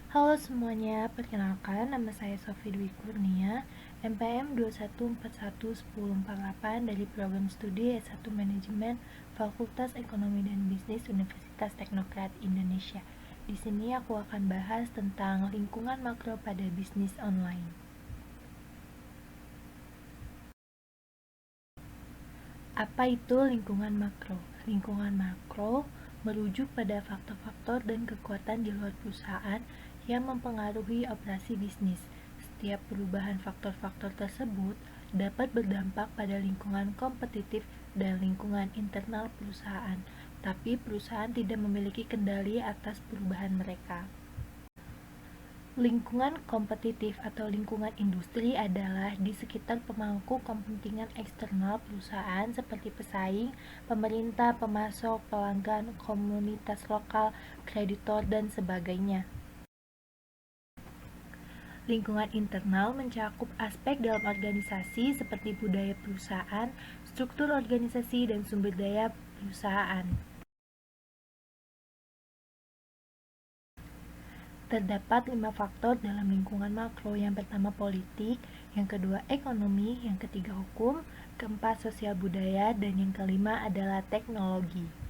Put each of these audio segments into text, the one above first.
Halo semuanya, perkenalkan nama saya Sofi Dwi Kurnia, NPM 21411048 dari Program Studi S1 Manajemen Fakultas Ekonomi dan Bisnis Universitas Teknokrat Indonesia. Di sini aku akan bahas tentang lingkungan makro pada bisnis online. Apa itu lingkungan makro? Lingkungan makro merujuk pada faktor-faktor dan kekuatan di luar perusahaan yang mempengaruhi operasi bisnis. Setiap perubahan faktor-faktor tersebut dapat berdampak pada lingkungan kompetitif dan lingkungan internal perusahaan, tapi perusahaan tidak memiliki kendali atas perubahan mereka. Lingkungan kompetitif atau lingkungan industri adalah di sekitar pemangku kepentingan eksternal perusahaan seperti pesaing, pemerintah, pemasok, pelanggan, komunitas lokal, kreditor, dan sebagainya. Lingkungan internal mencakup aspek dalam organisasi seperti budaya perusahaan, struktur organisasi, dan sumber daya perusahaan. Terdapat 5 faktor dalam lingkungan makro. Yang pertama politik, yang kedua ekonomi, yang ketiga hukum, keempat sosial budaya, dan yang kelima adalah teknologi.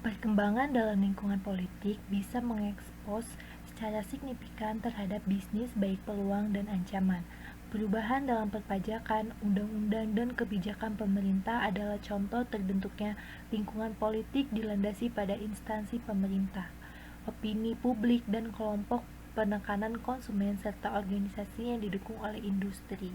Perkembangan dalam lingkungan politik bisa mengekspos secara signifikan terhadap bisnis baik peluang dan ancaman. Perubahan dalam perpajakan, undang-undang, dan kebijakan pemerintah adalah contoh terbentuknya lingkungan politik dilandasi pada instansi pemerintah, opini publik, dan kelompok penekanan konsumen serta organisasi yang didukung oleh industri.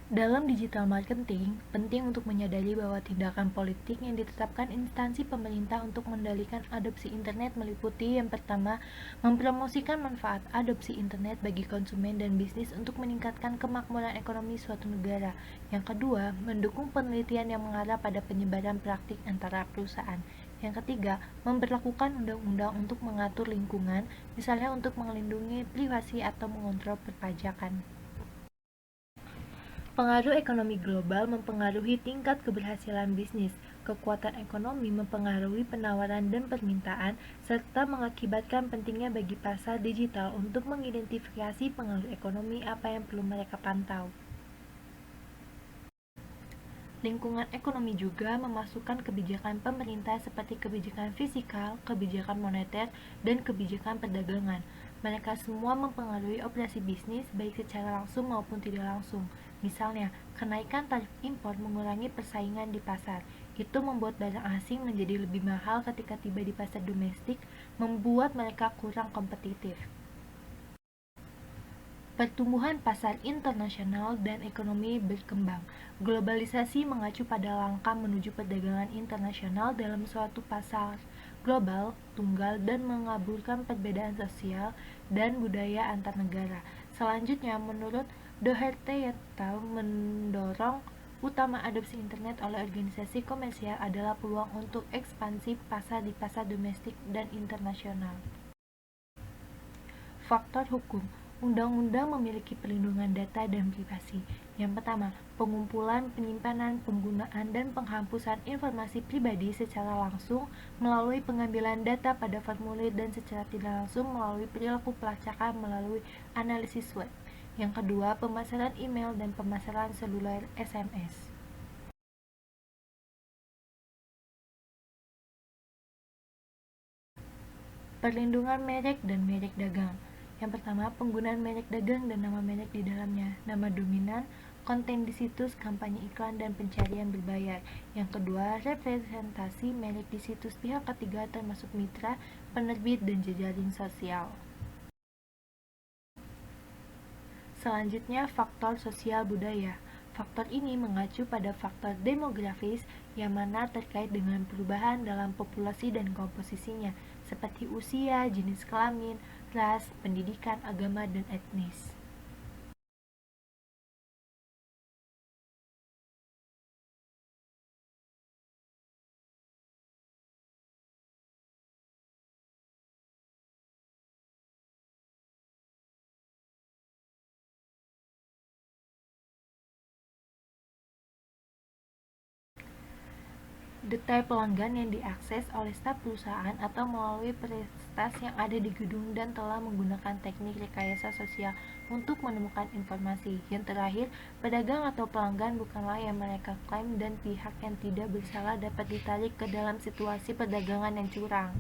Dalam digital marketing, penting untuk menyadari bahwa tindakan politik yang ditetapkan instansi pemerintah untuk mengendalikan adopsi internet meliputi yang pertama, mempromosikan manfaat adopsi internet bagi konsumen dan bisnis untuk meningkatkan kemakmuran ekonomi suatu negara. Yang kedua, mendukung penelitian yang mengarah pada penyebaran praktik antara perusahaan. Yang ketiga, memberlakukan undang-undang untuk mengatur lingkungan, misalnya untuk melindungi privasi atau mengontrol perpajakan. Pengaruh ekonomi global mempengaruhi tingkat keberhasilan bisnis. Kekuatan ekonomi mempengaruhi penawaran dan permintaan, serta mengakibatkan pentingnya bagi pasar digital untuk mengidentifikasi pengaruh ekonomi apa yang perlu mereka pantau. Lingkungan ekonomi juga memasukkan kebijakan pemerintah seperti kebijakan fiskal, kebijakan moneter, dan kebijakan perdagangan. Mereka semua mempengaruhi operasi bisnis baik secara langsung maupun tidak langsung. Misalnya, kenaikan tarif impor mengurangi persaingan di pasar. Itu membuat barang asing menjadi lebih mahal ketika tiba di pasar domestik, membuat mereka kurang kompetitif. Pertumbuhan pasar internasional dan ekonomi berkembang. Globalisasi mengacu pada langkah menuju perdagangan internasional dalam suatu pasar global, tunggal, dan mengaburkan perbedaan sosial dan budaya antar negara. Selanjutnya, menurut Doherty mendorong utama adopsi internet oleh organisasi komersial adalah peluang untuk ekspansi pasar di pasar domestik dan internasional. Faktor hukum. Undang-undang memiliki perlindungan data dan privasi. Yang pertama, pengumpulan, penyimpanan, penggunaan, dan penghapusan informasi pribadi secara langsung melalui pengambilan data pada formulir dan secara tidak langsung melalui perilaku pelacakan melalui analisis web. Yang kedua, pemasaran email dan pemasaran seluler SMS. Perlindungan merek dan merek dagang. Yang pertama, penggunaan merek dagang dan nama merek di dalamnya. Nama dominan, konten di situs, kampanye iklan, dan pencarian berbayar. Yang kedua, representasi merek di situs pihak ketiga termasuk mitra, penerbit, dan jejaring sosial. Selanjutnya, faktor sosial budaya. Faktor ini mengacu pada faktor demografis yang mana terkait dengan perubahan dalam populasi dan komposisinya, seperti usia, jenis kelamin, ras, pendidikan, agama, dan etnis. detail pelanggan yang diakses oleh staf perusahaan atau melalui peretas yang ada di gedung dan telah menggunakan teknik rekayasa sosial untuk menemukan informasi. Yang terakhir, pedagang atau pelanggan bukanlah yang mereka klaim dan pihak yang tidak bersalah dapat ditarik ke dalam situasi perdagangan yang curang.